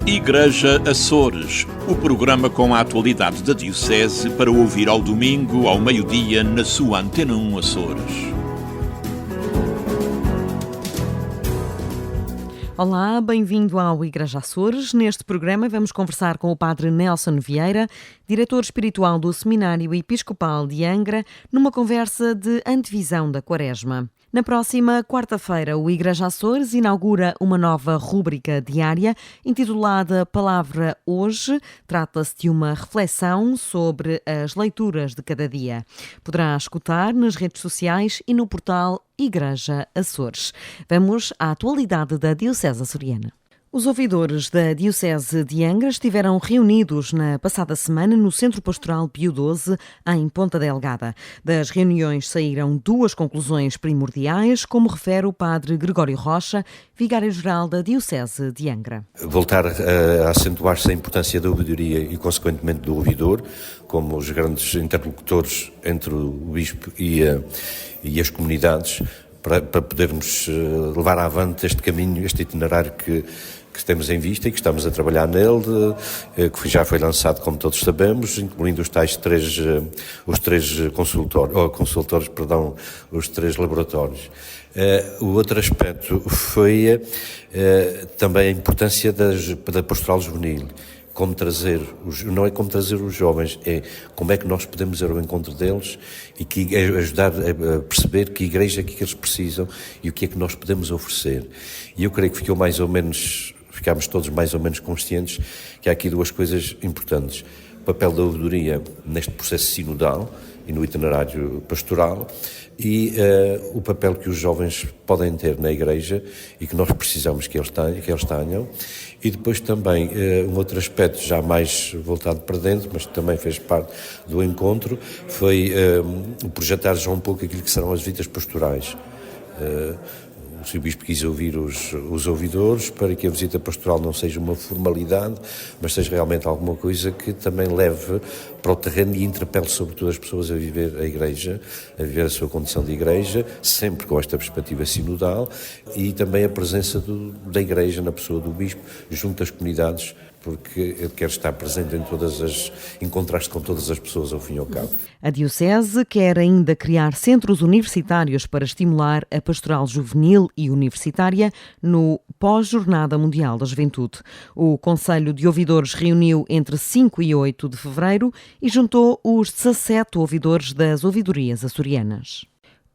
Igreja Açores, o programa com a atualidade da Diocese para ouvir ao domingo, ao meio-dia, na sua Antena 1 Açores. Olá, bem-vindo ao Igreja Açores. Neste programa vamos conversar com o Padre Nelson Vieira, diretor espiritual do Seminário Episcopal de Angra, numa conversa de antevisão da Quaresma. Na próxima quarta-feira, o Igreja Açores inaugura uma nova rúbrica diária intitulada Palavra Hoje. Trata-se de uma reflexão sobre as leituras de cada dia. Poderá escutar nas redes sociais e no portal Igreja Açores. Vamos à atualidade da Diocese açoriana. Os ouvidores da Diocese de Angra estiveram reunidos na passada semana no Centro Pastoral Pio XII, em Ponta Delgada. Das reuniões saíram duas conclusões primordiais, como refere o Padre Gregório Rocha, vigário-geral da Diocese de Angra. Voltar a acentuar-se a importância da ouvidoria e, consequentemente, do ouvidor, como os grandes interlocutores entre o Bispo e as comunidades, para podermos levar avante este caminho, este itinerário que temos em vista e que estamos a trabalhar nele, que já foi lançado, como todos sabemos, incluindo os três laboratórios. O outro aspecto foi também a importância da pastoral juvenil. Não é como trazer os jovens, é como é que nós podemos ir ao encontro deles e ajudar a perceber que igreja é que eles precisam e o que é que nós podemos oferecer. E eu creio que ficámos todos mais ou menos conscientes que há aqui duas coisas importantes. O papel da ouvidoria neste processo sinodal e no itinerário pastoral e o papel que os jovens podem ter na igreja e que nós precisamos que eles tenham. E depois também um outro aspecto já mais voltado para dentro, mas que também fez parte do encontro, foi projetar já um pouco aquilo que serão as visitas pastorais. O Sr. Bispo quis ouvir os ouvidores para que a visita pastoral não seja uma formalidade, mas seja realmente alguma coisa que também leve para o terreno e interpele sobretudo as pessoas a viver a igreja, a viver a sua condição de igreja, sempre com esta perspectiva sinodal e também a presença da igreja na pessoa do Bispo junto às comunidades, porque ele quer estar presente encontrar-se com todas as pessoas ao fim e ao cabo. A Diocese quer ainda criar centros universitários para estimular a pastoral juvenil e universitária no pós-Jornada Mundial da Juventude. O Conselho de Ouvidores reuniu entre 5 e 8 de fevereiro e juntou os 17 ouvidores das ouvidorias açorianas.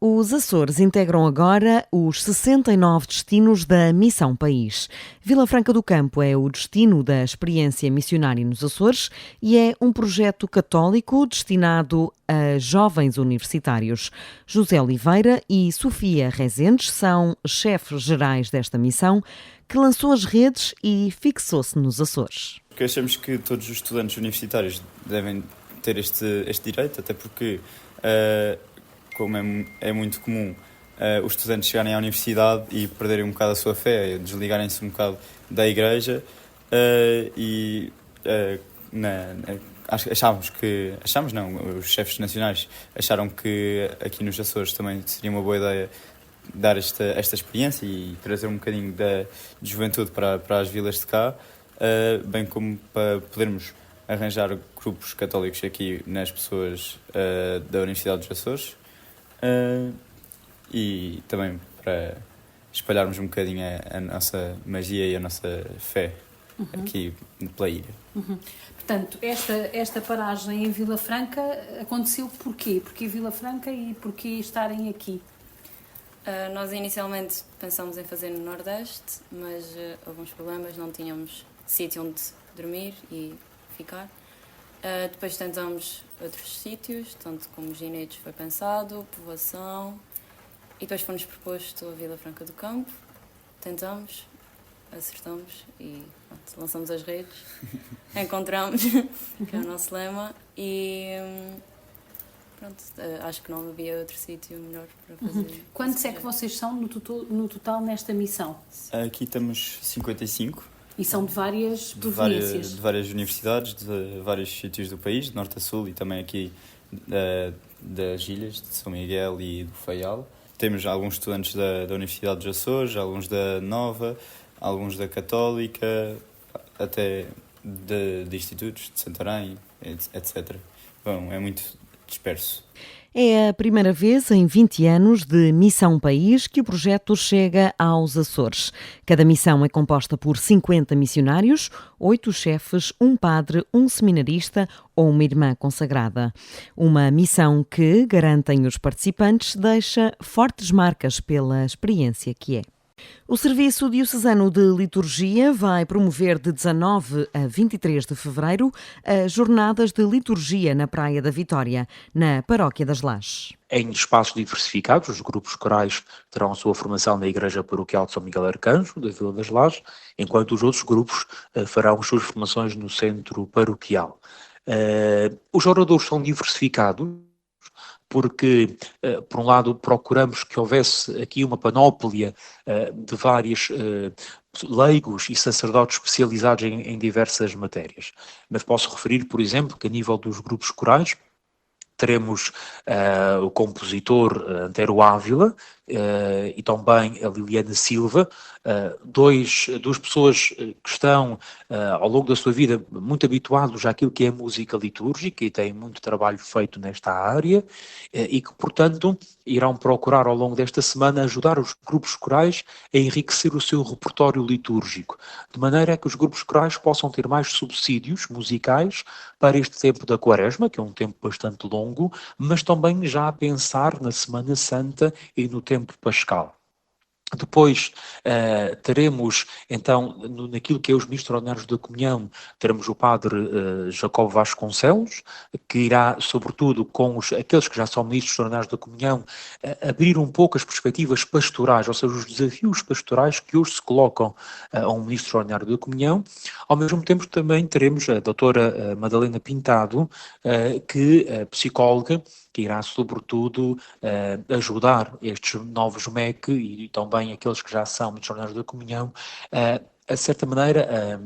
Os Açores integram agora os 69 destinos da Missão País. Vila Franca do Campo é o destino da experiência missionária nos Açores e é um projeto católico destinado a jovens universitários. José Oliveira e Sofia Rezendes são chefes gerais desta missão, que lançou as redes e fixou-se nos Açores. Porque achamos que todos os estudantes universitários devem ter este direito, até porque como é muito comum os estudantes chegarem à universidade e perderem um bocado a sua fé, desligarem-se um bocado da igreja os chefes nacionais acharam que aqui nos Açores também seria uma boa ideia dar esta experiência e trazer um bocadinho de juventude para as vilas de cá, bem como para podermos arranjar grupos católicos aqui nas pessoas da Universidade dos Açores. E também para espalharmos um bocadinho a nossa magia e a nossa fé aqui pela ilha. Portanto, esta paragem em Vila Franca aconteceu porquê? Porquê Vila Franca e porquê estarem aqui? Nós inicialmente pensámos em fazer no Nordeste, mas houve uns problemas, não tínhamos sítio onde dormir e ficar. Depois tentamos outros sítios, tanto como Ginetes foi pensado, Povoação, e depois foi-nos proposto a Vila Franca do Campo. Tentamos, acertamos e lançamos as redes, encontramos, que é o nosso lema, e acho que não havia outro sítio melhor para fazer. Quantos é que vocês são no total nesta missão? Aqui temos 55. E são de várias províncias? De várias universidades, de vários sítios do país, de norte a sul, e também aqui das ilhas, de São Miguel e do Faial. Temos alguns estudantes da Universidade dos Açores, alguns da Nova, alguns da Católica, até de institutos, de Santarém, etc. Bom, é muito disperso. É a primeira vez em 20 anos de Missão País que o projeto chega aos Açores. Cada missão é composta por 50 missionários, 8 chefes, um padre, um seminarista ou uma irmã consagrada. Uma missão que, garantem os participantes, deixa fortes marcas pela experiência que é. O Serviço Diocesano de Liturgia vai promover de 19 a 23 de fevereiro as jornadas de liturgia na Praia da Vitória, na Paróquia das Lajes. Em espaços diversificados, os grupos corais terão a sua formação na Igreja Paroquial de São Miguel Arcanjo, da Vila das Lajes, enquanto os outros grupos farão as suas formações no centro paroquial. Os oradores são diversificados, porque, por um lado, procuramos que houvesse aqui uma panóplia de vários leigos e sacerdotes especializados em diversas matérias. Mas posso referir, por exemplo, que a nível dos grupos corais, teremos o compositor Antero Ávila e também a Liliana Silva, duas pessoas que estão ao longo da sua vida muito habituados àquilo que é música litúrgica e têm muito trabalho feito nesta área e que, portanto, irão procurar ao longo desta semana ajudar os grupos corais a enriquecer o seu repertório litúrgico, de maneira que os grupos corais possam ter mais subsídios musicais para este tempo da Quaresma, que é um tempo bastante longo, mas também já a pensar na Semana Santa e no tempo pascal. Depois teremos, então, naquilo que é os ministros ordinários da comunhão, teremos o padre Jacobo Vasconcelos, que irá, sobretudo, com aqueles que já são ministros ordinários da comunhão, abrir um pouco as perspectivas pastorais, ou seja, os desafios pastorais que hoje se colocam a um ministro ordinário da comunhão. Ao mesmo tempo, também teremos a doutora Madalena Pintado, que é psicóloga, que irá, sobretudo, ajudar estes novos MEC e também aqueles que já são missionários da comunhão, a certa maneira,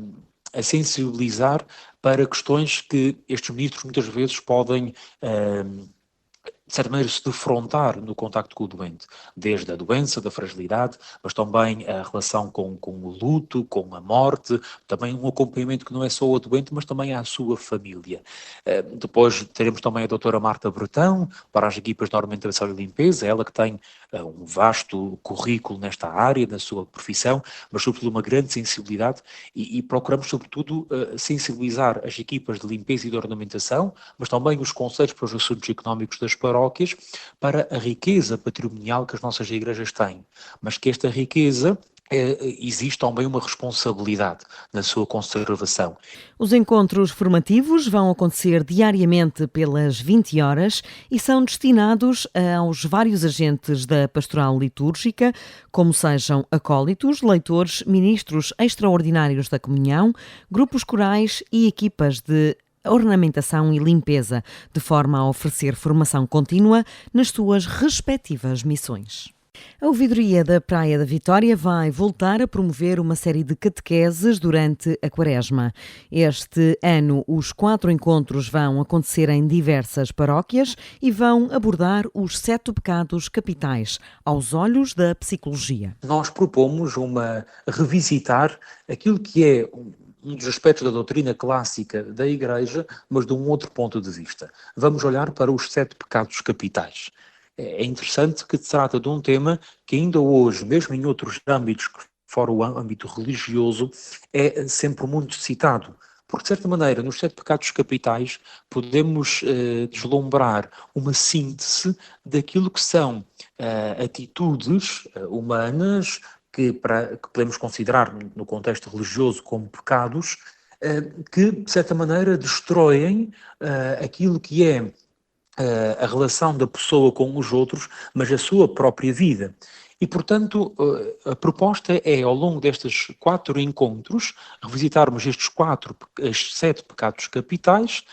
a sensibilizar para questões que estes ministros muitas vezes podem, de certa maneira, se defrontar no contacto com o doente, desde a doença, da fragilidade, mas também a relação com o luto, com a morte, também um acompanhamento que não é só ao doente, mas também à sua família. Depois teremos também a doutora Marta Bretão, para as equipas de ornamentação e limpeza, ela que tem um vasto currículo nesta área, na sua profissão, mas sobretudo uma grande sensibilidade e procuramos sobretudo sensibilizar as equipas de limpeza e de ornamentação, mas também os conselhos para os assuntos económicos das paróquias, para a riqueza patrimonial que as nossas igrejas têm, mas que esta riqueza existe também uma responsabilidade na sua conservação. Os encontros formativos vão acontecer diariamente pelas 20 horas e são destinados aos vários agentes da pastoral litúrgica, como sejam acólitos, leitores, ministros extraordinários da comunhão, grupos corais e equipas de ornamentação e limpeza, de forma a oferecer formação contínua nas suas respectivas missões. A Ouvidoria da Praia da Vitória vai voltar a promover uma série de catequeses durante a Quaresma. Este ano, os 4 encontros vão acontecer em diversas paróquias e vão abordar os 7 pecados capitais, aos olhos da psicologia. Nós propomos revisitar aquilo que é um dos aspectos da doutrina clássica da Igreja, mas de um outro ponto de vista. Vamos olhar para os 7 pecados capitais. É interessante que se trata de um tema que ainda hoje, mesmo em outros âmbitos, fora o âmbito religioso, é sempre muito citado. Porque, de certa maneira, nos 7 pecados capitais podemos deslumbrar uma síntese daquilo que são atitudes humanas, que podemos considerar no contexto religioso como pecados, que de certa maneira destroem aquilo que é a relação da pessoa com os outros, mas a sua própria vida. E, portanto, a proposta é, ao longo destes 4 encontros, revisitarmos estes 7 pecados capitais,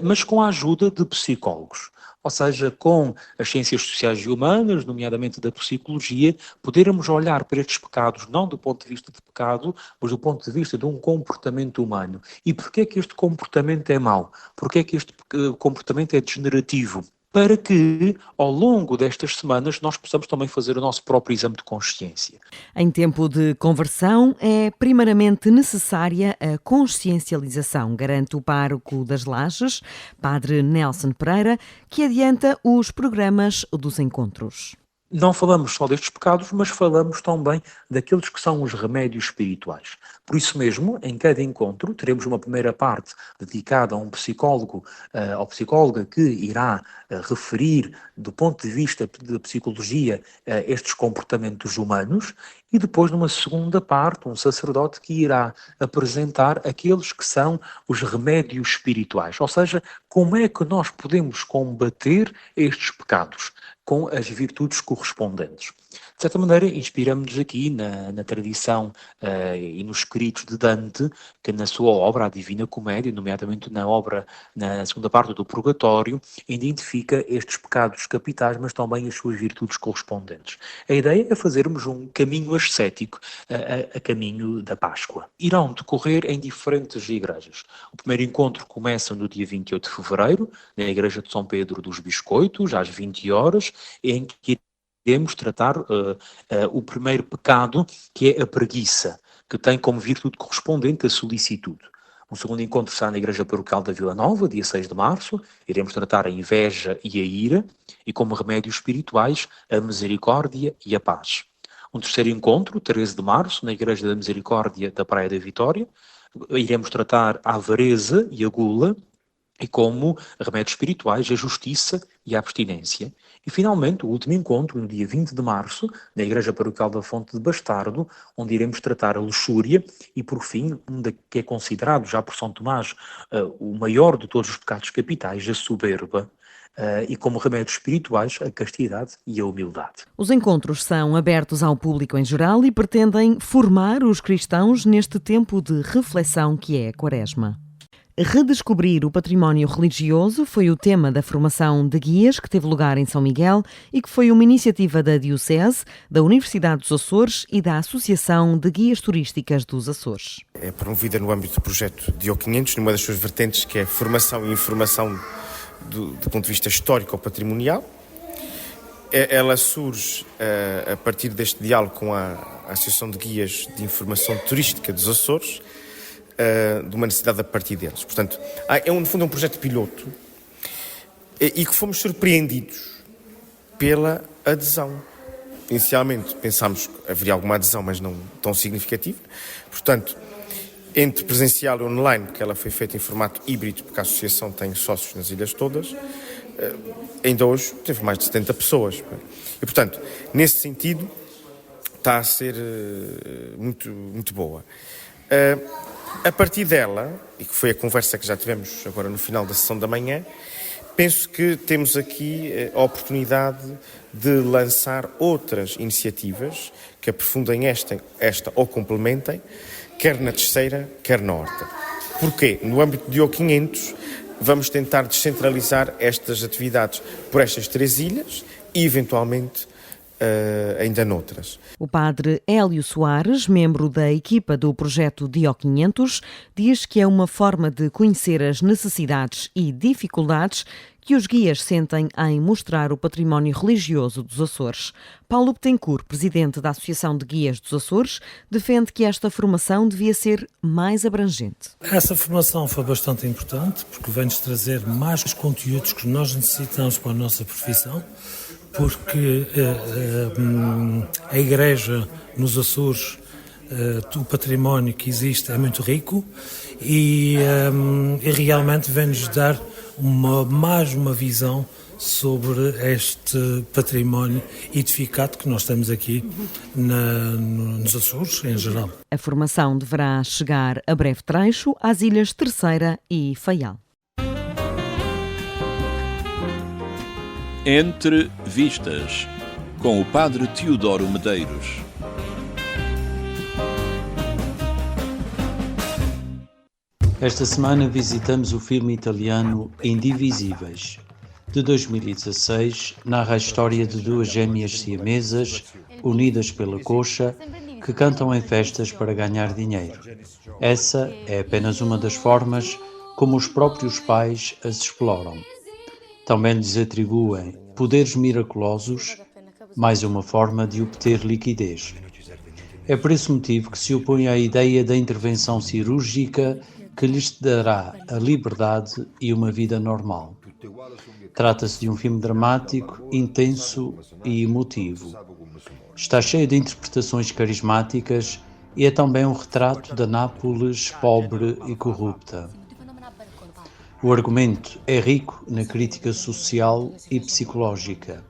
mas com a ajuda de psicólogos. Ou seja, com as ciências sociais e humanas, nomeadamente da psicologia, podermos olhar para estes pecados não do ponto de vista de pecado, mas do ponto de vista de um comportamento humano. E porquê é que este comportamento é mau? Porquê é que este comportamento é degenerativo? para que, ao longo destas semanas, nós possamos também fazer o nosso próprio exame de consciência. Em tempo de conversão, é primeiramente necessária a consciencialização, garante o pároco das Lajes, Padre Nelson Pereira, que adianta os programas dos encontros. Não falamos só destes pecados, mas falamos também daqueles que são os remédios espirituais. Por isso mesmo, em cada encontro, teremos uma primeira parte dedicada a um psicólogo ou psicóloga que irá referir, do ponto de vista da psicologia, estes comportamentos humanos, e depois, numa segunda parte, um sacerdote que irá apresentar aqueles que são os remédios espirituais, ou seja, como é que nós podemos combater estes pecados com as virtudes correspondentes. De certa maneira, inspiramos-nos aqui na tradição e nos escritos de Dante, que na sua obra, A Divina Comédia, nomeadamente na segunda parte do Purgatório, identifica estes pecados capitais, mas também as suas virtudes correspondentes. A ideia é fazermos um caminho ascético a caminho da Páscoa. Irão decorrer em diferentes igrejas. O primeiro encontro começa no dia 28 de fevereiro, na Igreja de São Pedro dos Biscoitos, às 20 horas, em que iremos tratar o primeiro pecado, que é a preguiça, que tem como virtude correspondente a solicitude. Um segundo encontro será na Igreja Paroquial da Vila Nova, dia 6 de março. Iremos tratar a inveja e a ira, e como remédios espirituais, a misericórdia e a paz. Um terceiro encontro, 13 de março, na Igreja da Misericórdia da Praia da Vitória. Iremos tratar a avareza e a gula, e como remédios espirituais, a justiça e a abstinência. E, finalmente, o último encontro, no dia 20 de março, na Igreja Paroquial da Fonte de Bastardo, onde iremos tratar a luxúria e, por fim, que é considerado, já por São Tomás, o maior de todos os pecados capitais, a soberba, e como remédios espirituais, a castidade e a humildade. Os encontros são abertos ao público em geral e pretendem formar os cristãos neste tempo de reflexão que é a Quaresma. Redescobrir o património religioso foi o tema da formação de guias que teve lugar em São Miguel e que foi uma iniciativa da Diocese, da Universidade dos Açores e da Associação de Guias Turísticas dos Açores. É promovida no âmbito do projeto DIO500, numa das suas vertentes, que é formação e informação do ponto de vista histórico ou patrimonial. Ela surge a partir deste diálogo com a Associação de Guias de Informação Turística dos Açores, de uma necessidade a partir deles. Portanto, no fundo, é um projeto piloto e que fomos surpreendidos pela adesão. Inicialmente pensámos que haveria alguma adesão, mas não tão significativa. Portanto, entre presencial e online, porque ela foi feita em formato híbrido, porque a associação tem sócios nas ilhas todas, ainda hoje teve mais de 70 pessoas. E, portanto, nesse sentido, está a ser muito, muito boa. A partir dela, e que foi a conversa que já tivemos agora no final da sessão da manhã, penso que temos aqui a oportunidade de lançar outras iniciativas que aprofundem esta ou complementem, quer na terceira, quer na horta. Porquê? No âmbito de DIO500, vamos tentar descentralizar estas atividades por estas 3 ilhas e, eventualmente, ainda noutras. O padre Hélio Soares, membro da equipa do projeto DIO500, diz que é uma forma de conhecer as necessidades e dificuldades que os guias sentem em mostrar o património religioso dos Açores. Paulo Betancourt, presidente da Associação de Guias dos Açores, defende que esta formação devia ser mais abrangente. Essa formação foi bastante importante porque vem-nos trazer mais os conteúdos que nós necessitamos para a nossa profissão, porque a Igreja nos Açores, o património que existe é muito rico e realmente vem-nos dar mais uma visão sobre este património edificado que nós temos aqui nos Açores em geral. A formação deverá chegar a breve trecho às ilhas Terceira e Faial. Entre Vistas, com o padre Teodoro Medeiros. Esta semana visitamos o filme italiano Indivisíveis. De 2016, narra a história de 2 gêmeas siamesas, unidas pela coxa, que cantam em festas para ganhar dinheiro. Essa é apenas uma das formas como os próprios pais as exploram. Também lhes atribuem poderes miraculosos, mais uma forma de obter liquidez. É por esse motivo que se opõe à ideia da intervenção cirúrgica que lhes dará a liberdade e uma vida normal. Trata-se de um filme dramático, intenso e emotivo. Está cheio de interpretações carismáticas e é também um retrato da Nápoles pobre e corrupta. O argumento é rico na crítica social e psicológica.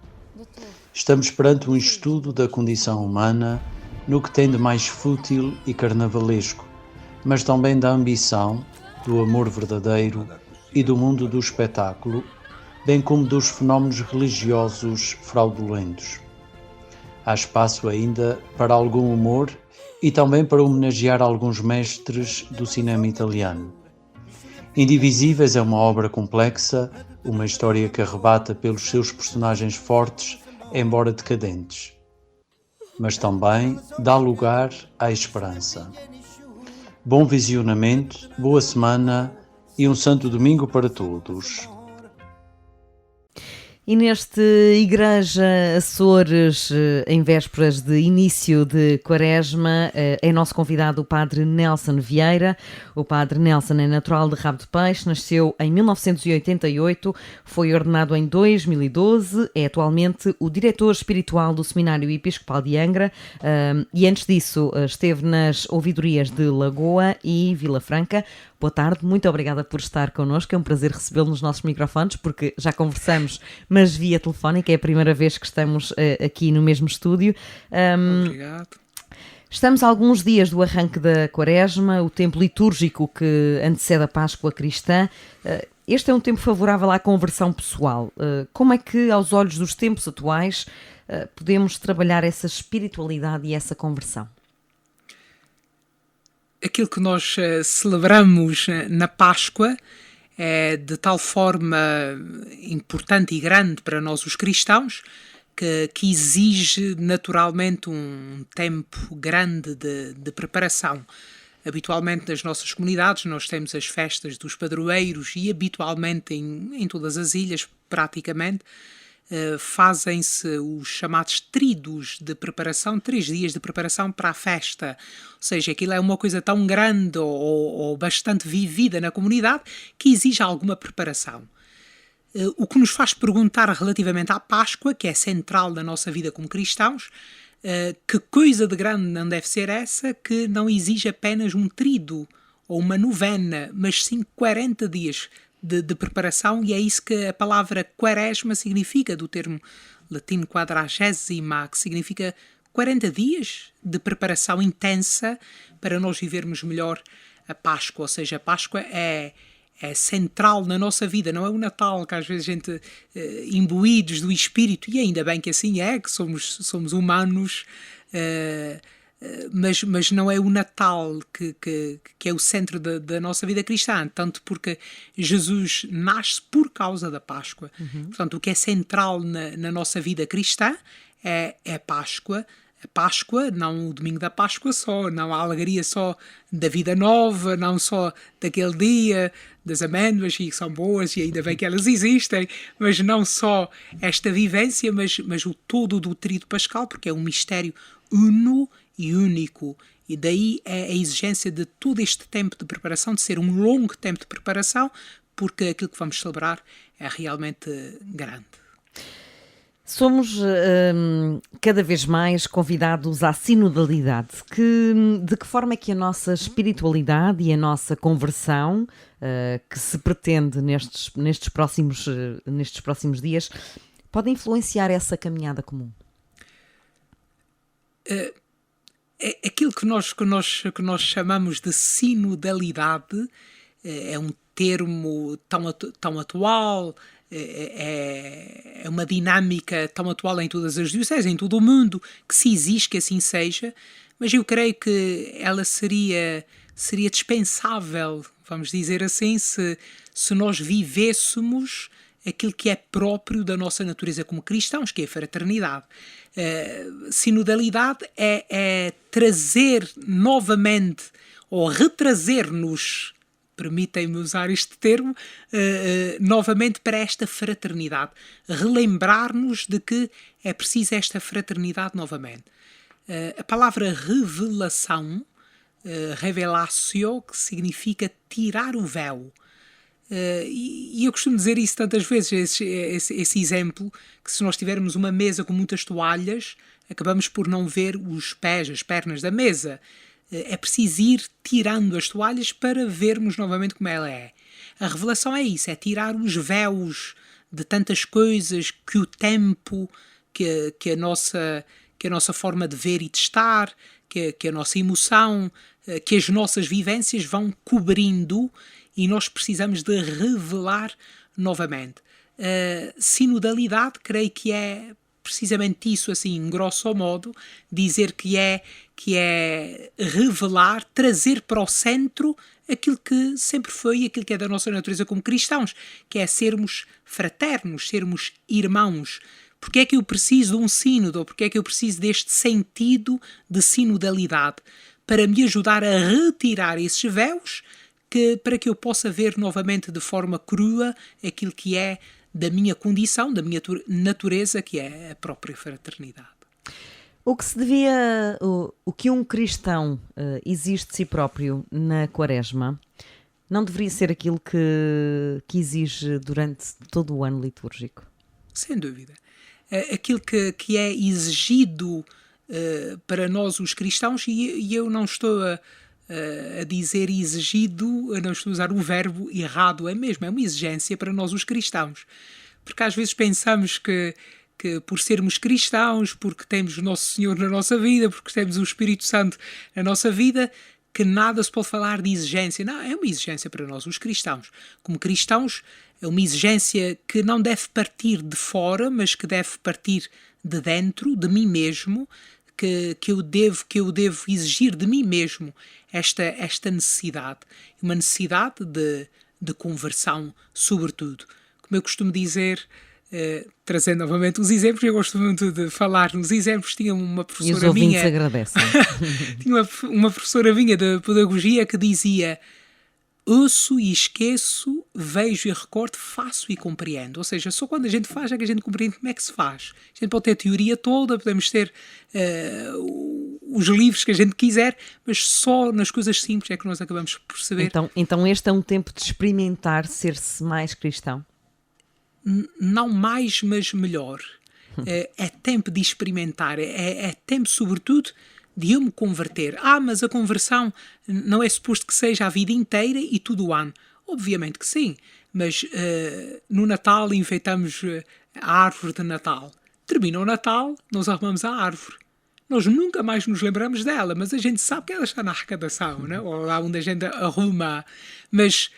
Estamos perante um estudo da condição humana no que tem de mais fútil e carnavalesco, mas também da ambição, do amor verdadeiro e do mundo do espetáculo, bem como dos fenómenos religiosos fraudulentos. Há espaço ainda para algum humor e também para homenagear alguns mestres do cinema italiano. Indivisíveis é uma obra complexa, uma história que arrebata pelos seus personagens fortes, embora decadentes, mas também dá lugar à esperança. Bom visionamento, boa semana e um santo domingo para todos. E neste Igreja Açores, em vésperas de início de Quaresma, é nosso convidado o Padre Nelson Vieira. O Padre Nelson é natural de Rabo de Peixe, nasceu em 1988, foi ordenado em 2012, é atualmente o diretor espiritual do Seminário Episcopal de Angra e antes disso esteve nas ouvidorias de Lagoa e Vila Franca. Boa tarde, muito obrigada por estar connosco, é um prazer recebê-lo nos nossos microfones, porque já conversamos, mas via telefónica, é a primeira vez que estamos aqui no mesmo estúdio. Obrigado. Estamos a alguns dias do arranque da Quaresma, o tempo litúrgico que antecede a Páscoa cristã. Este é um tempo favorável à conversão pessoal. Como é que, aos olhos dos tempos atuais, podemos trabalhar essa espiritualidade e essa conversão? Aquilo que nós celebramos na Páscoa é de tal forma importante e grande para nós os cristãos que exige naturalmente um tempo grande de preparação. Habitualmente nas nossas comunidades nós temos as festas dos padroeiros e habitualmente em todas as ilhas praticamente fazem-se os chamados tridos de preparação, 3 dias de preparação para a festa. Ou seja, aquilo é uma coisa tão grande ou bastante vivida na comunidade que exige alguma preparação. O que nos faz perguntar relativamente à Páscoa, que é central na nossa vida como cristãos, que coisa de grande não deve ser essa que não exige apenas um trido ou uma novena, mas sim 40 dias de preparação, e é isso que a palavra quaresma significa, do termo latino quadragésima, que significa 40 dias de preparação intensa para nós vivermos melhor a Páscoa. Ou seja, a Páscoa é central na nossa vida, não é o Natal, que às vezes a gente, imbuídos do Espírito, e ainda bem que assim é, que somos humanos, mas não é o Natal que é o centro da nossa vida cristã, tanto porque Jesus nasce por causa da Páscoa. Portanto, o que é central na nossa vida cristã é a Páscoa. A Páscoa, não o domingo da Páscoa só, não a alegria só da vida nova, não só daquele dia das amêndoas, e são boas e ainda bem que elas existem, mas não só esta vivência, mas o todo do trido pascal, porque é um mistério uno e único, e daí é a exigência de todo este tempo de preparação, de ser um longo tempo de preparação, porque aquilo que vamos celebrar é realmente grande. Somos cada vez mais convidados à sinodalidade. De que forma é que a nossa espiritualidade e a nossa conversão, que se pretende nestes próximos dias, podem influenciar essa caminhada comum? Aquilo que nós chamamos de sinodalidade é um termo tão atual, é uma dinâmica tão atual em todas as dioceses, em todo o mundo, que se exige que assim seja, mas eu creio que ela seria dispensável, vamos dizer assim, se nós vivêssemos aquilo que é próprio da nossa natureza como cristãos, que é a fraternidade. Sinodalidade é trazer novamente, ou retrazer-nos permitem-me usar este termo, novamente para esta fraternidade. Relembrar-nos de que é preciso esta fraternidade novamente. A palavra revelação, revelatio, que significa tirar o véu. E eu costumo dizer isso tantas vezes, esse exemplo, que se nós tivermos uma mesa com muitas toalhas, acabamos por não ver os pés, as pernas da mesa. É preciso ir tirando as toalhas para vermos novamente como ela é. A revelação é isso, é tirar os véus de tantas coisas que o tempo, que a nossa forma de ver e de estar, que a nossa emoção, que as nossas vivências vão cobrindo, e nós precisamos de revelar novamente. Sinodalidade, creio que é precisamente isso, assim, grosso modo, dizer que é revelar, trazer para o centro aquilo que sempre foi, aquilo que é da nossa natureza como cristãos, que é sermos fraternos, sermos irmãos. Porque é que eu preciso de um sínodo? Ou porque é que eu preciso deste sentido de sinodalidade? Para me ajudar a retirar esses véus, para que eu possa ver novamente de forma crua aquilo que é da minha condição, da minha natureza, que é a própria fraternidade. O que um cristão exige de si próprio na Quaresma não deveria ser aquilo que exige durante todo o ano litúrgico? Sem dúvida. Aquilo que é exigido para nós os cristãos, e eu não estou a dizer exigido, eu não estou a usar o verbo errado, é mesmo, é uma exigência para nós os cristãos. Porque às vezes pensamos que por sermos cristãos, porque temos o Nosso Senhor na nossa vida, porque temos o Espírito Santo na nossa vida, que nada se pode falar de exigência. Não, é uma exigência para nós, os cristãos. Como cristãos, é uma exigência que não deve partir de fora, mas que deve partir de dentro, de mim mesmo, que eu devo exigir de mim mesmo esta necessidade. Uma necessidade de conversão, sobretudo. Como eu costumo dizer, trazendo novamente os exemplos, eu gosto muito de falar nos exemplos. Tinha uma professora minha... E os ouvintes agradecem. Tinha uma professora minha de pedagogia que dizia: ouço e esqueço, vejo e recordo, faço e compreendo. Ou seja, só quando a gente faz é que a gente compreende como é que se faz. A gente pode ter a teoria toda, podemos ter os livros que a gente quiser, mas só nas coisas simples é que nós acabamos por perceber. Então este é um tempo de experimentar ser-se mais cristão? Não mais, mas melhor. É tempo de experimentar, é tempo, sobretudo, de eu me converter. Mas a conversão não é suposto que seja a vida inteira e todo o ano. Obviamente que sim, mas no Natal enfeitamos a árvore de Natal. Termina o Natal, nós arrumamos a árvore. Nós nunca mais nos lembramos dela, mas a gente sabe que ela está na arrecadação, né? Ou lá onde a gente arruma. Mas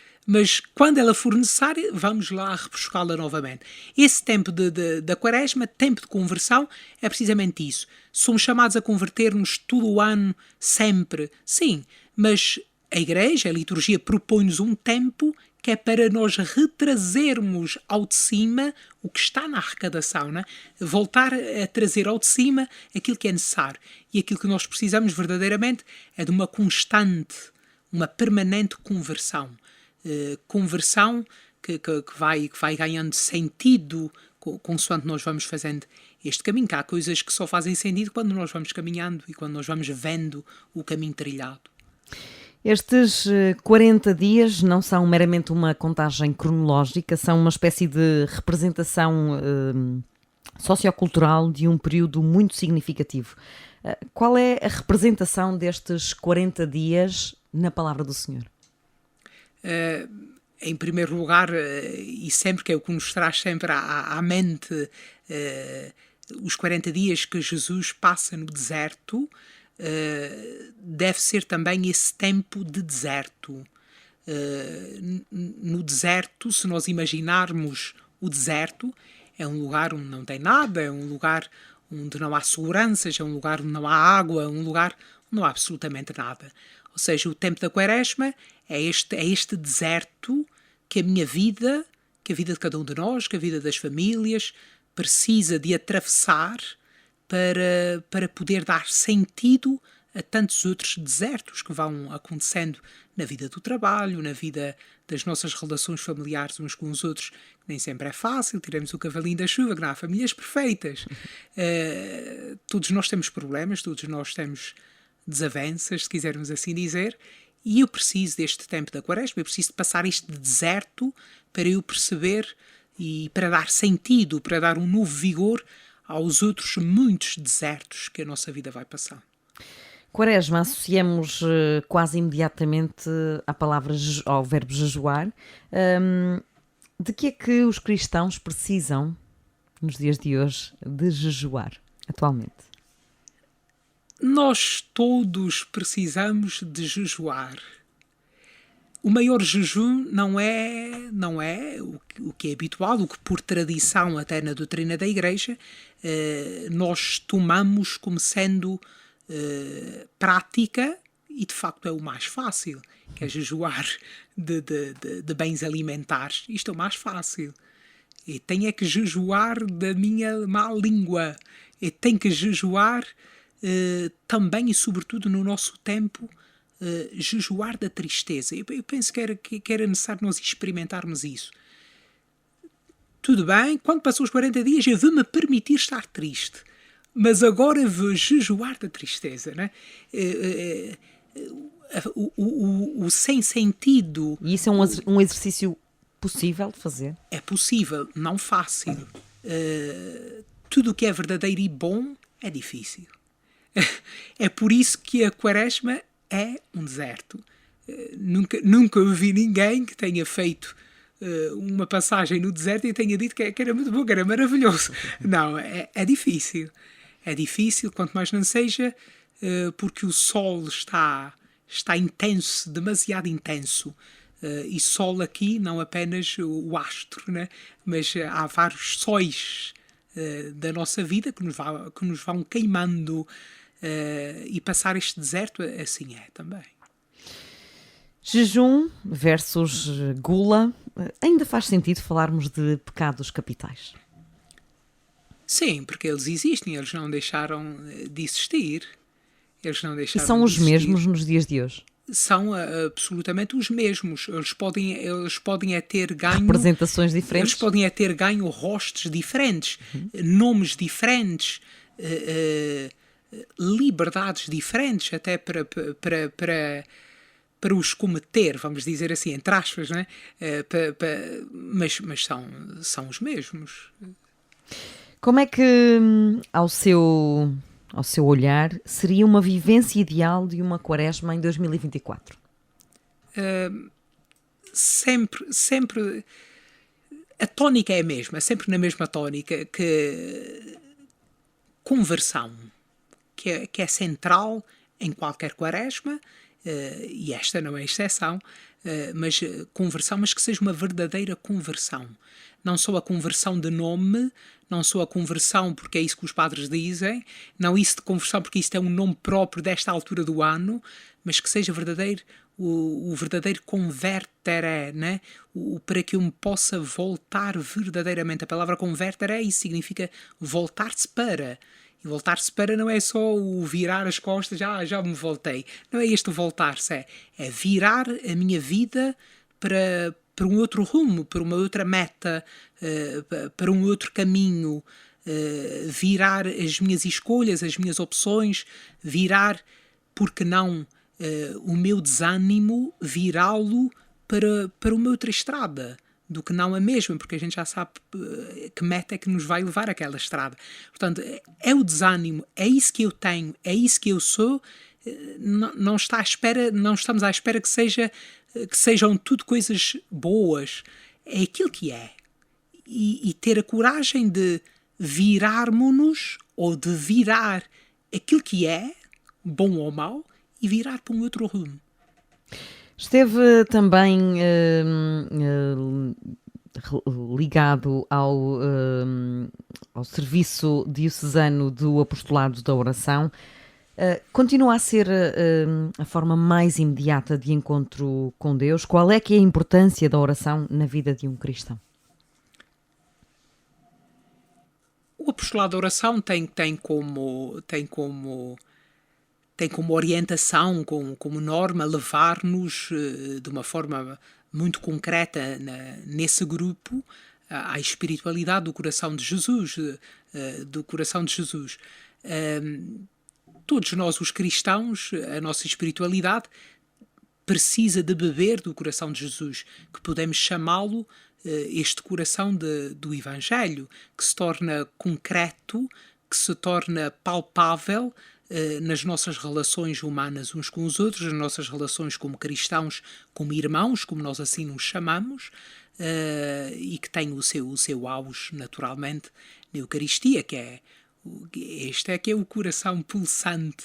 quando ela for necessária, vamos lá rebuscá-la novamente. Esse tempo da Quaresma, tempo de conversão, é precisamente isso. Somos chamados a converter-nos todo o ano, sempre. Sim, mas a Igreja, a liturgia, propõe-nos um tempo que é para nós retrazermos ao de cima o que está na arrecadação, né? Voltar a trazer ao de cima aquilo que é necessário. E aquilo que nós precisamos verdadeiramente é de uma constante, uma permanente conversão. Conversão que vai ganhando sentido consoante nós vamos fazendo este caminho, que há coisas que só fazem sentido quando nós vamos caminhando e quando nós vamos vendo o caminho trilhado. Estes 40 dias não são meramente uma contagem cronológica, são uma espécie de representação sociocultural de um período muito significativo. Qual é a representação destes 40 dias na Palavra do Senhor? Em primeiro lugar, e sempre que é o que nos traz sempre à mente, os 40 dias que Jesus passa no deserto, deve ser também esse tempo de deserto. No deserto, se nós imaginarmos o deserto, é um lugar onde não tem nada, é um lugar onde não há seguranças, é um lugar onde não há água, é um lugar onde não há absolutamente nada. Ou seja, o tempo da Quaresma é este deserto que a minha vida, que a vida de cada um de nós, que a vida das famílias, precisa de atravessar para poder dar sentido a tantos outros desertos que vão acontecendo na vida do trabalho, na vida das nossas relações familiares uns com os outros, que nem sempre é fácil, tiramos o cavalinho da chuva, que não há famílias perfeitas. Todos nós temos problemas, todos nós temos desavenças, se quisermos assim dizer, e eu preciso deste tempo da Quaresma, eu preciso de passar este deserto para eu perceber e para dar sentido, para dar um novo vigor aos outros muitos desertos que a nossa vida vai passar. Quaresma associamos quase imediatamente à palavra, ao verbo jejuar. De que é que os cristãos precisam, nos dias de hoje, de jejuar, atualmente? Nós todos precisamos de jejuar. O maior jejum não é o que é habitual, o que por tradição até na doutrina da Igreja nós tomamos como sendo prática, e de facto é o mais fácil, que é jejuar de bens alimentares. Isto é o mais fácil. E tenho é que jejuar da minha má língua. E tenho que jejuar também e sobretudo no nosso tempo, jejuar da tristeza. Eu penso que era necessário nós experimentarmos isso. Tudo bem, quando passou os 40 dias eu vou-me permitir estar triste, mas agora vou jejuar da tristeza, né? O sem sentido. E isso é um exercício possível de fazer? É possível, não fácil. Tudo o que é verdadeiro e bom é difícil. É por isso que a Quaresma é um deserto. Nunca ouvi ninguém que tenha feito uma passagem no deserto e tenha dito que era muito bom, que era maravilhoso. Não, é difícil. É difícil, quanto mais não seja, porque o sol está intenso, demasiado intenso. E sol aqui, não apenas o astro, né? Mas há vários sóis da nossa vida que nos vão queimando. E passar este deserto assim é também. Jejum versus gula. Ainda faz sentido falarmos de pecados capitais? Sim, porque eles existem, eles não deixaram de existir. E são os mesmos nos dias de hoje? São absolutamente os mesmos. Eles podem ter ganho... Representações diferentes? Eles podem ter ganho rostos diferentes, nomes diferentes, liberdades diferentes, até para os cometer, vamos dizer assim, entre aspas, né? Mas são os mesmos. Como é que, ao seu olhar, seria uma vivência ideal de uma Quaresma em 2024? Sempre a tónica é a mesma, é sempre na mesma tónica, que conversão, que é central em qualquer Quaresma, e esta não é exceção, mas conversão, mas que seja uma verdadeira conversão. Não só a conversão de nome, não só a conversão porque é isso que os padres dizem, não isso de conversão porque isto é um nome próprio desta altura do ano, mas que seja verdadeiro, o verdadeiro convertere, né? Para que eu me possa voltar verdadeiramente. A palavra convertere, isso significa voltar-se para. E voltar-se para não é só o virar as costas, já me voltei. Não é este voltar-se, é virar a minha vida para um outro rumo, para uma outra meta, para um outro caminho, virar as minhas escolhas, as minhas opções, virar, porque não, o meu desânimo, virá-lo para uma outra estrada, do que não a mesma, porque a gente já sabe que meta é que nos vai levar àquela estrada. Portanto, é o desânimo, é isso que eu tenho, é isso que eu sou, não estamos à espera que sejam tudo coisas boas, é aquilo que é. E ter a coragem de virarmos-nos, ou de virar aquilo que é, bom ou mau, e virar para um outro rumo. Esteve também ligado ao Serviço Diocesano do Apostolado da Oração. Continua a ser a forma mais imediata de encontro com Deus? Qual é que é a importância da oração na vida de um cristão? O apostolado da oração tem tem como orientação, como norma, levar-nos de uma forma muito concreta nesse grupo à espiritualidade do coração de Jesus, todos nós, os cristãos, a nossa espiritualidade precisa de beber do coração de Jesus, que podemos chamá-lo este coração do Evangelho, que se torna concreto, que se torna palpável nas nossas relações humanas uns com os outros, nas nossas relações como cristãos, como irmãos, como nós assim nos chamamos, e que tem o seu auge, naturalmente, na Eucaristia, que é o coração pulsante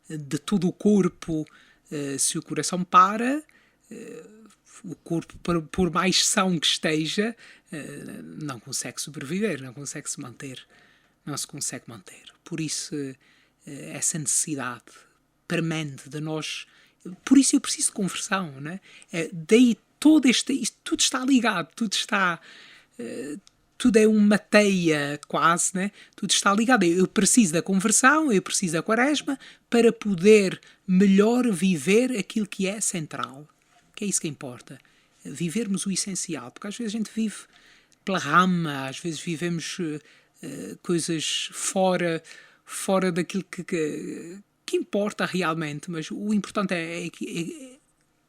de todo o corpo. Se o coração para, o corpo, por mais são que esteja, não consegue sobreviver, não consegue se manter. Por isso, essa necessidade premente de nós... Por isso eu preciso de conversão, né? Daí tudo está ligado, tudo é uma teia quase, né? Tudo está ligado. Eu preciso da conversão, eu preciso da quaresma para poder melhor viver aquilo que é central. Que é isso que importa. Vivermos o essencial. Porque às vezes a gente vive pela rama, às vezes vivemos coisas fora daquilo que importa realmente. Mas o importante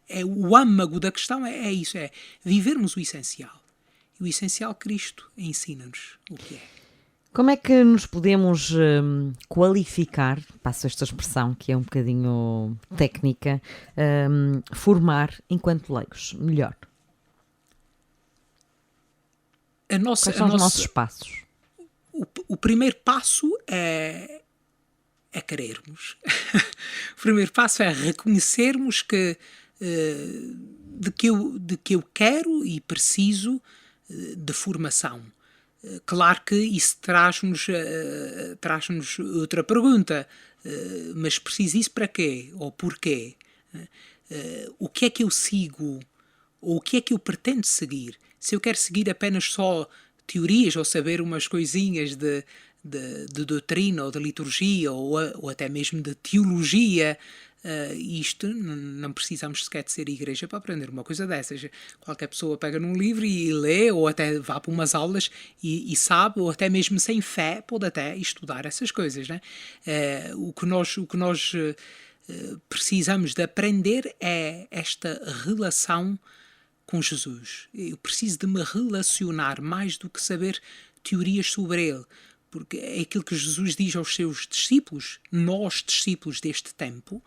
é o âmago da questão, é isso, é vivermos o essencial. E o essencial, Cristo ensina-nos o que é. Como é que nos podemos qualificar, passo esta expressão que é um bocadinho técnica, formar enquanto leigos melhor? Quais são os nossos passos? O primeiro passo é querermos. O primeiro passo é reconhecermos de que eu quero e preciso de formação. Claro que isso traz-nos outra pergunta, mas preciso isso para quê? Ou porquê? O que é que eu sigo? Ou o que é que eu pretendo seguir? Se eu quero seguir apenas só teorias ou saber umas coisinhas de doutrina ou de liturgia ou até mesmo de teologia, isto não precisamos sequer de ser igreja para aprender uma coisa dessas. Qualquer pessoa pega num livro e lê, ou até vá para umas aulas e sabe, ou até mesmo sem fé pode até estudar essas coisas, né? O que nós precisamos de aprender é esta relação com Jesus. Eu preciso de me relacionar mais do que saber teorias sobre ele, porque é aquilo que Jesus diz aos seus discípulos, nós discípulos deste tempo,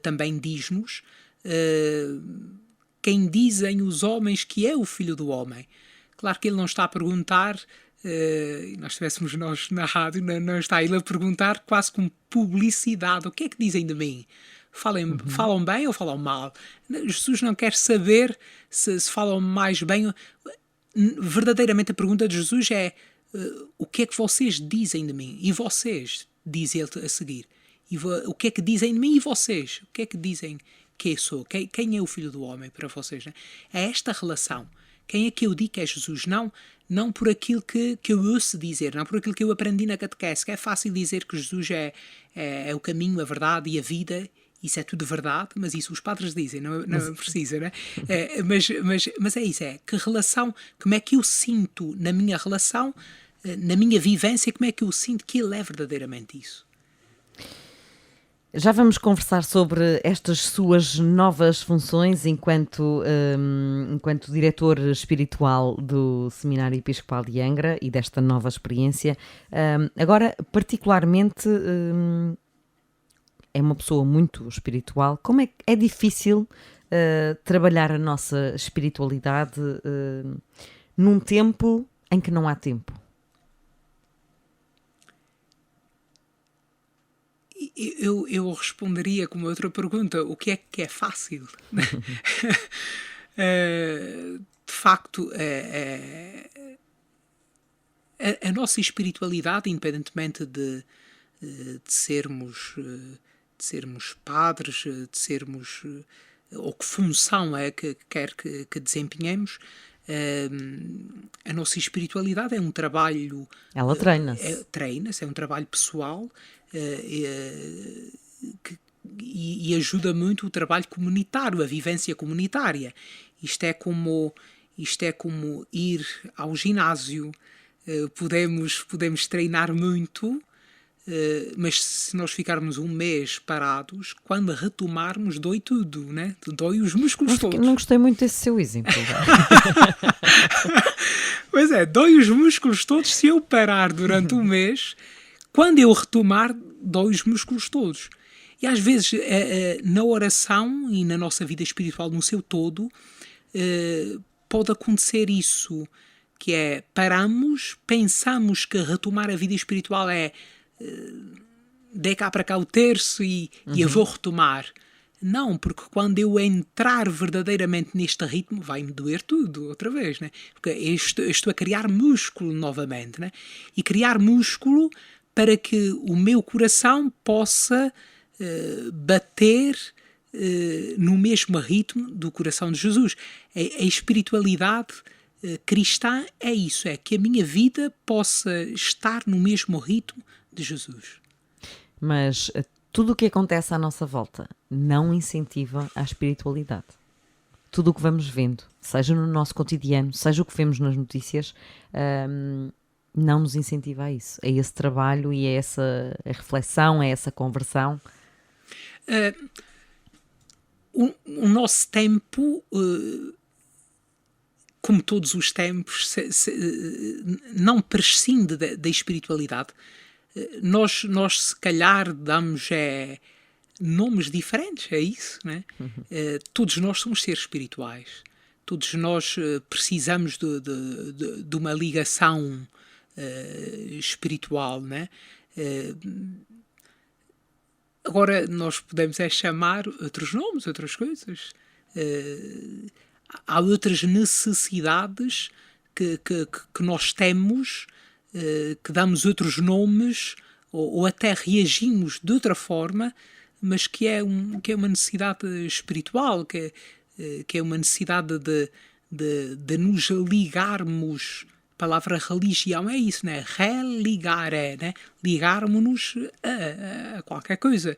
também diz-nos, quem dizem os homens que é o Filho do Homem. Claro que ele não está a perguntar, nós estivéssemos nós na rádio, não está ele a perguntar quase como publicidade, o que é que dizem de mim? Falam bem ou falam mal? Jesus não quer saber se falam mais bem. Verdadeiramente a pergunta de Jesus é o que é que vocês dizem de mim? E vocês, diz ele a seguir. O que é que dizem de mim e vocês? O que é que dizem que eu sou? Quem é o Filho do Homem para vocês? Né? É esta relação. Quem é que eu digo que é Jesus? Não por aquilo que eu ouço dizer, não por aquilo que eu aprendi na catequese, que é fácil dizer que Jesus é o caminho, a verdade e a vida. Isso é tudo verdade, mas isso os padres dizem, não precisa, né? Mas é isso, que relação, como é que eu sinto na minha relação, na minha vivência, como é que eu sinto que ele é verdadeiramente isso? Já vamos conversar sobre estas suas novas funções enquanto diretor espiritual do Seminário Episcopal de Angra e desta nova experiência. Agora, particularmente... é uma pessoa muito espiritual. Como é difícil trabalhar a nossa espiritualidade num tempo em que não há tempo? Eu responderia com uma outra pergunta. O que é fácil? De facto, a nossa espiritualidade, independentemente de sermos padres, de sermos, ou que função é que quer que desempenhemos, a nossa espiritualidade é um trabalho... Ela treina-se. Treina-se, é um trabalho pessoal e ajuda muito o trabalho comunitário, a vivência comunitária. Isto é como ir ao ginásio. Podemos treinar muito, mas se nós ficarmos um mês parados, quando retomarmos, dói tudo, né? Dói os músculos todos. Não gostei muito desse seu exemplo. Pois é, dói os músculos todos se eu parar durante um mês. Quando eu retomar, dói os músculos todos. E às vezes, na oração e na nossa vida espiritual no seu todo, pode acontecer isso, que é, paramos, pensamos que retomar a vida espiritual é dê cá para cá o terço e eu vou retomar. Não, porque quando eu entrar verdadeiramente neste ritmo, vai-me doer tudo outra vez, né? Porque eu estou a criar músculo novamente, né? E criar músculo para que o meu coração possa bater no mesmo ritmo do coração de Jesus. A espiritualidade cristã é isso, é que a minha vida possa estar no mesmo ritmo de Jesus. Mas tudo o que acontece à nossa volta não incentiva a espiritualidade. Tudo o que vamos vendo, seja no nosso cotidiano, seja o que vemos nas notícias, não nos incentiva a isso, a esse trabalho e a essa reflexão, a essa conversão. O nosso tempo, como todos os tempos, não prescinde da espiritualidade. Nós se calhar damos nomes diferentes, é isso, né? Todos nós somos seres espirituais. Todos nós precisamos de uma ligação espiritual, né? Agora, nós podemos chamar outros nomes, outras coisas. Há outras necessidades que nós temos, que damos outros nomes, ou até reagimos de outra forma, mas que é uma necessidade espiritual, que é uma necessidade de nos ligarmos. A palavra religião é isso, né? Religar, né? Ligarmos-nos a qualquer coisa.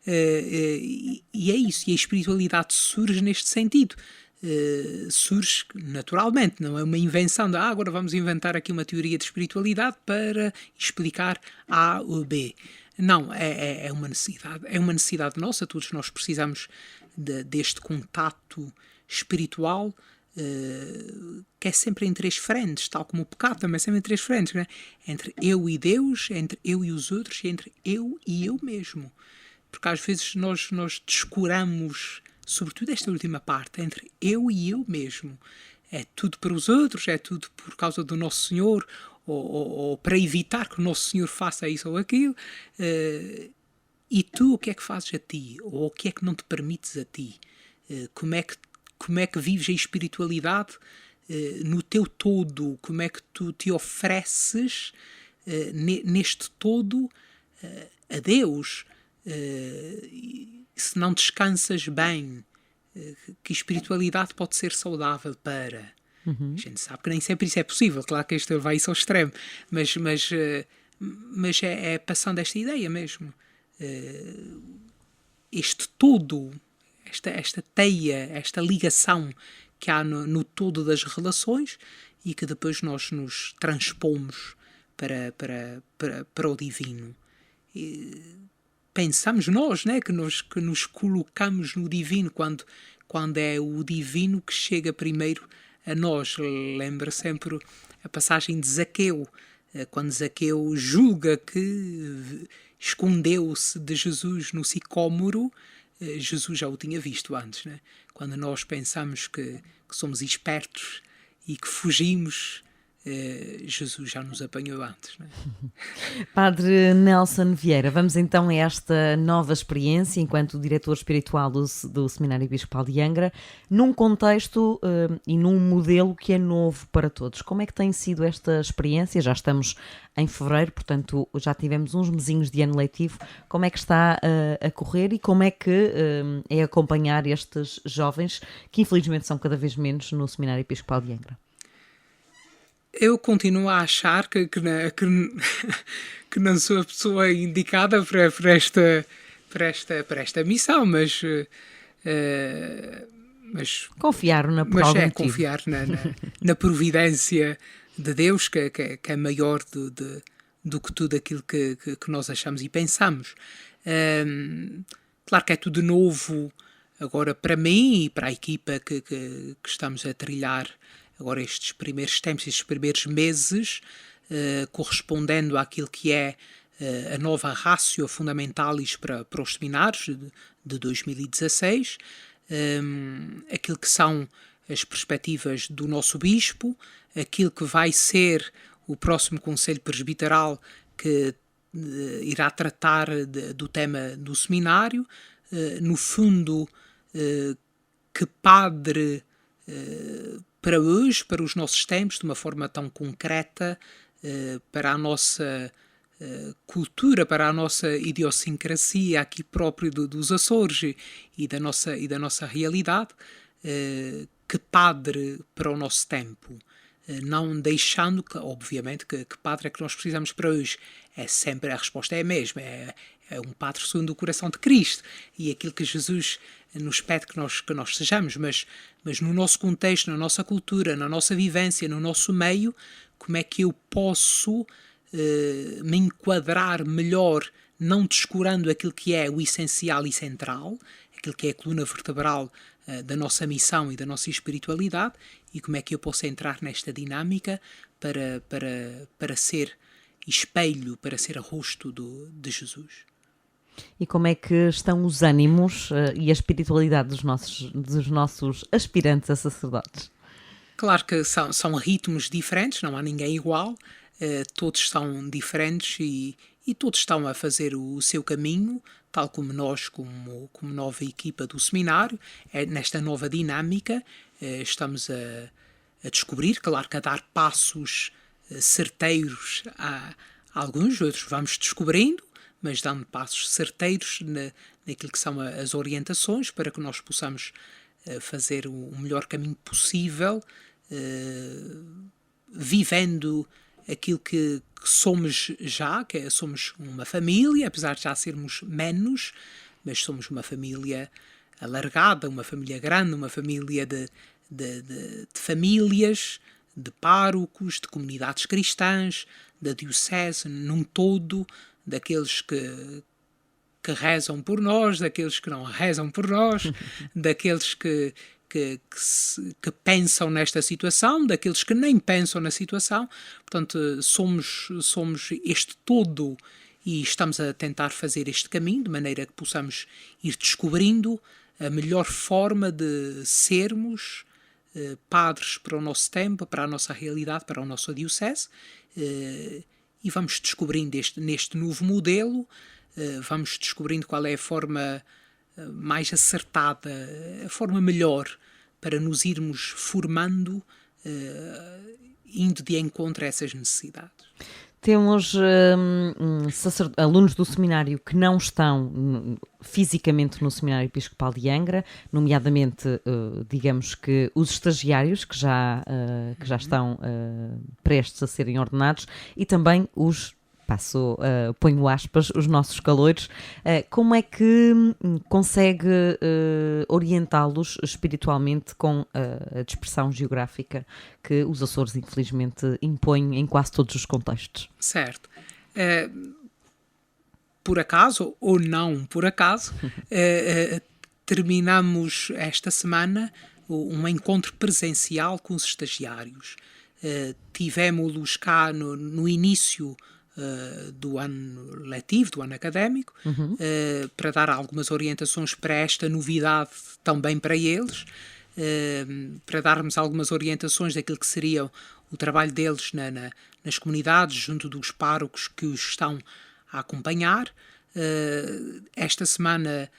E é isso. E a espiritualidade surge neste sentido. Surge naturalmente, não é uma invenção de agora vamos inventar aqui uma teoria de espiritualidade para explicar A ou B. Não, é uma necessidade nossa, todos nós precisamos deste contato espiritual, que é sempre em três frentes, tal como o pecado também é sempre em três frentes, né? Entre eu e Deus, entre eu e os outros e entre eu e eu mesmo. Porque às vezes nós descuramos, sobretudo esta última parte, entre eu e eu mesmo. É tudo para os outros, é tudo por causa do Nosso Senhor, ou para evitar que o Nosso Senhor faça isso ou aquilo. E tu, o que é que fazes a ti? Ou o que é que não te permites a ti? Como é que vives a espiritualidade no teu todo? Como é que tu te ofereces neste todo a Deus? Se não descansas bem, que espiritualidade pode ser saudável para? A gente sabe que nem sempre isso é possível, claro que isto vai isso ao extremo, mas é passando esta ideia mesmo. Este todo, esta teia, esta ligação que há no todo das relações e que depois nós nos transpomos para o divino. Pensamos nós, né, que nos colocamos no divino quando é o divino que chega primeiro a nós. Lembra sempre a passagem de Zaqueu, quando Zaqueu julga que escondeu-se de Jesus no sicômoro, Jesus já o tinha visto antes, né? Quando nós pensamos que somos espertos e que fugimos, Jesus já nos apanhou antes, né? Padre Nelson Vieira, vamos então a esta nova experiência enquanto diretor espiritual do Seminário Episcopal de Angra, num contexto e num modelo que é novo para todos. Como é que tem sido esta experiência? Já estamos em fevereiro, portanto já tivemos uns mesinhos de ano letivo. Como é que está a correr e como é que é acompanhar estes jovens, que infelizmente são cada vez menos no Seminário Episcopal de Angra? Eu continuo a achar que não sou a pessoa indicada para para esta missão, mas confiar por mas algum é motivo. confiar na providência de Deus, que é maior do que tudo aquilo que nós achamos e pensamos. Claro que é tudo novo agora para mim e para a equipa que estamos a trilhar agora estes primeiros tempos, estes primeiros meses, correspondendo àquilo que é a nova Ratio Fundamentalis para os seminários de 2016, aquilo que são as perspectivas do nosso bispo, aquilo que vai ser o próximo Conselho Presbiteral que irá tratar do tema do seminário, no fundo, que padre para hoje, para os nossos tempos, de uma forma tão concreta, para a nossa cultura, para a nossa idiosincrasia aqui próprio dos Açores e da nossa realidade, que padre para o nosso tempo, não deixando que, obviamente, que padre é que nós precisamos para hoje. É sempre, a resposta é a mesma, é um padre segundo o coração de Cristo e aquilo que Jesus nos pede que nós sejamos, mas no nosso contexto, na nossa cultura, na nossa vivência, no nosso meio, como é que eu posso me enquadrar melhor, não descurando aquilo que é o essencial e central, aquilo que é a coluna vertebral da nossa missão e da nossa espiritualidade, e como é que eu posso entrar nesta dinâmica para ser espelho, para ser rosto de Jesus. E como é que estão os ânimos e a espiritualidade dos nossos aspirantes a sacerdotes? Claro que são ritmos diferentes, não há ninguém igual, todos são diferentes e todos estão a fazer o seu caminho, tal como nós, como nova equipa do seminário, nesta nova dinâmica, estamos a descobrir, claro que a dar passos certeiros a alguns, outros vamos descobrindo, mas dando passos certeiros naquilo que são as orientações para que nós possamos fazer o melhor caminho possível, vivendo aquilo que somos já, somos uma família, apesar de já sermos menos, mas somos uma família alargada, uma família grande, uma família de famílias, de párocos, de comunidades cristãs, da diocese num todo, daqueles que rezam por nós, daqueles que não rezam por nós, daqueles que pensam nesta situação, daqueles que nem pensam na situação. Portanto, somos este todo e estamos a tentar fazer este caminho de maneira que possamos ir descobrindo a melhor forma de sermos padres para o nosso tempo, para a nossa realidade, para a nossa diocese, e vamos descobrindo neste novo modelo, vamos descobrindo qual é a forma mais acertada, a forma melhor para nos irmos formando, indo de encontro a essas necessidades. Temos alunos do seminário que não estão fisicamente no Seminário Episcopal de Angra, nomeadamente, digamos que os estagiários que já estão prestes a serem ordenados, e também ponho aspas, os nossos caloiros. Como é que consegue orientá-los espiritualmente com a dispersão geográfica que os Açores, infelizmente, impõem em quase todos os contextos? Certo. Por acaso, ou não por acaso, terminamos esta semana um encontro presencial com os estagiários. Tivemos-los cá no início do ano letivo, do ano académico, para dar algumas orientações para esta novidade também para eles, para darmos algumas orientações daquilo que seria o trabalho deles nas comunidades, junto dos párocos que os estão a acompanhar. Esta semana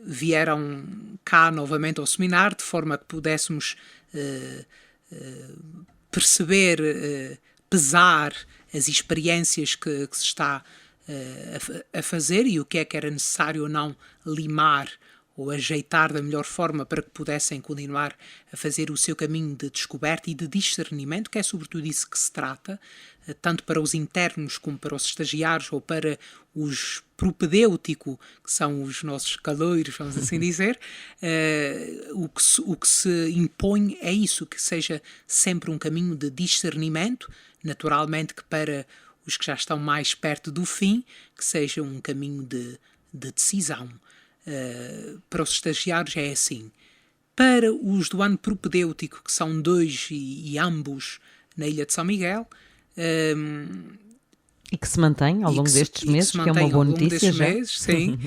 vieram cá novamente ao seminário, de forma que pudéssemos perceber, pesar as experiências que se está a fazer e o que era necessário ou não limar ou ajeitar da melhor forma para que pudessem continuar a fazer o seu caminho de descoberta e de discernimento, que é sobretudo isso que se trata, tanto para os internos como para os estagiários ou para os propedêutico, que são os nossos caloiros, vamos assim dizer. O que se impõe é isso, que seja sempre um caminho de discernimento, naturalmente que para os que já estão mais perto do fim, que seja um caminho de decisão. Para os estagiários é assim. Para os do ano propedêutico, que são 2 e ambos na Ilha de São Miguel, e que se mantém ao longo destes meses, que é uma boa notícia já. Meses, sim.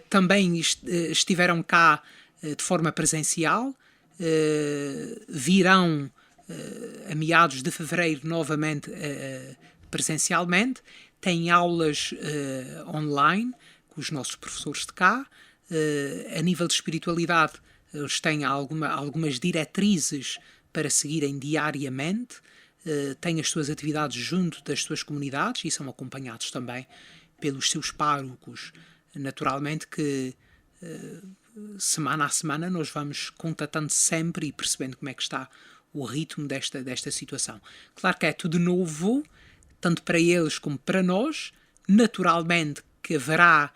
Também estiveram cá de forma presencial, virão a meados de fevereiro novamente presencialmente, têm aulas online com os nossos professores de cá. A nível de espiritualidade, eles têm algumas diretrizes para seguirem diariamente, têm as suas atividades junto das suas comunidades e são acompanhados também pelos seus párocos. Naturalmente que semana a semana nós vamos contatando sempre e percebendo como é que está o ritmo desta situação. Claro que é tudo novo, tanto para eles como para nós. Naturalmente que haverá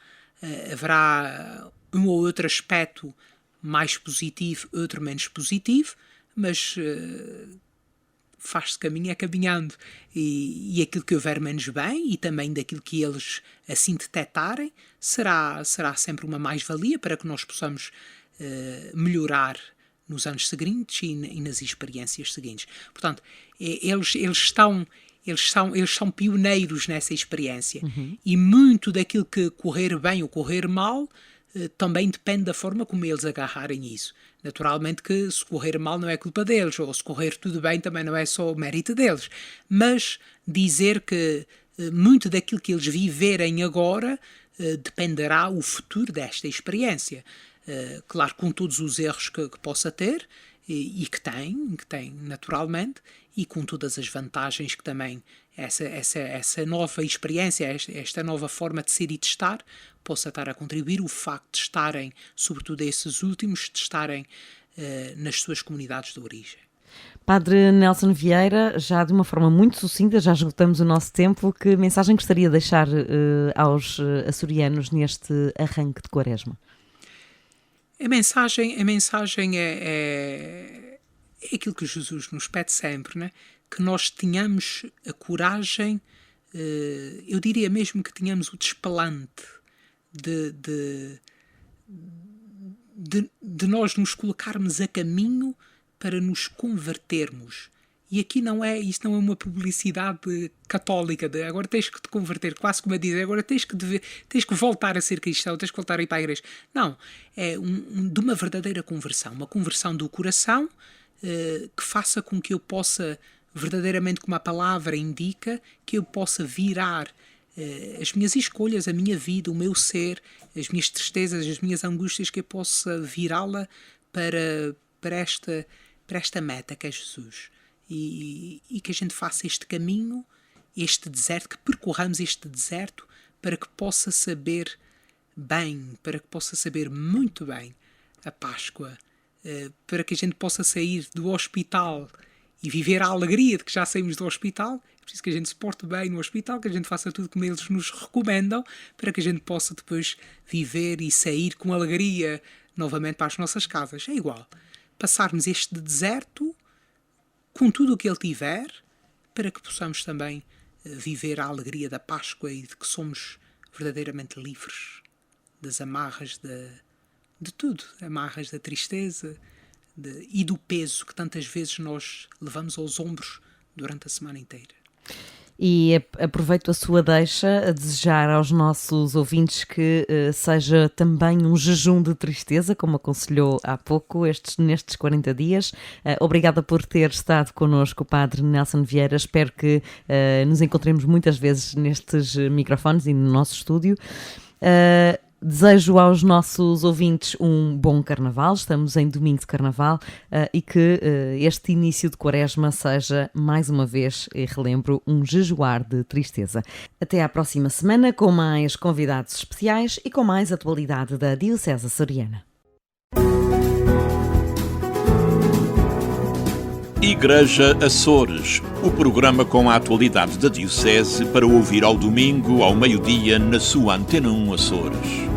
um ou outro aspecto mais positivo, outro menos positivo, mas faz-se caminho caminhando. E aquilo que houver menos bem e também daquilo que eles assim detectarem será sempre uma mais-valia para que nós possamos melhorar nos anos seguintes e nas experiências seguintes. Portanto, eles são pioneiros nessa experiência. E muito daquilo que correr bem ou correr mal também depende da forma como eles agarrarem isso. Naturalmente que se correr mal não é culpa deles, ou se correr tudo bem também não é só o mérito deles. Mas dizer que muito daquilo que eles viverem agora dependerá o futuro desta experiência. Claro, com todos os erros que possa ter, e que tem naturalmente, e com todas as vantagens que também essa nova experiência, esta nova forma de ser e de estar, possa estar a contribuir. O facto de estarem, sobretudo esses últimos, de estarem nas suas comunidades de origem. Padre Nelson Vieira, já de uma forma muito sucinta, já esgotamos o nosso tempo, que mensagem gostaria de deixar aos açorianos neste arranque de Quaresma? A mensagem é aquilo que Jesus nos pede sempre, né? Que nós tenhamos a coragem, eu diria mesmo que tenhamos o despelante de nós nos colocarmos a caminho para nos convertermos. E aqui isto não é uma publicidade católica de agora tens que te converter, quase como a dizer, agora tens que voltar a ser cristão, tens que voltar a ir para a igreja. Não, é de uma verdadeira conversão, uma conversão do coração que faça com que eu possa, verdadeiramente como a palavra indica, que eu possa virar as minhas escolhas, a minha vida, o meu ser, as minhas tristezas, as minhas angústias, que eu possa virá-la para esta meta que é Jesus. E que a gente faça este caminho, este deserto, que percorramos este deserto para que possa saber bem, para que possa saber muito bem a Páscoa, para que a gente possa sair do hospital e viver a alegria de que já saímos do hospital. É preciso que a gente se porte bem no hospital, que a gente faça tudo como eles nos recomendam, para que a gente possa depois viver e sair com alegria novamente para as nossas casas. É igual. Passarmos este deserto com tudo o que ele tiver, para que possamos também viver a alegria da Páscoa e de que somos verdadeiramente livres das amarras de tudo, amarras da tristeza e do peso que tantas vezes nós levamos aos ombros durante a semana inteira. E aproveito a sua deixa a desejar aos nossos ouvintes que seja também um jejum de tristeza, como aconselhou há pouco, nestes 40 dias. Obrigada por ter estado connosco, o Padre Nelson Vieira. Espero que nos encontremos muitas vezes nestes microfones e no nosso estúdio. Desejo aos nossos ouvintes um bom Carnaval, estamos em domingo de Carnaval, e que este início de Quaresma seja, mais uma vez, e relembro, um jejuar de tristeza. Até à próxima semana com mais convidados especiais e com mais atualidade da Diocese Açoriana. Igreja Açores, o programa com a atualidade da Diocese para ouvir ao domingo, ao meio-dia, na sua Antena 1 Açores.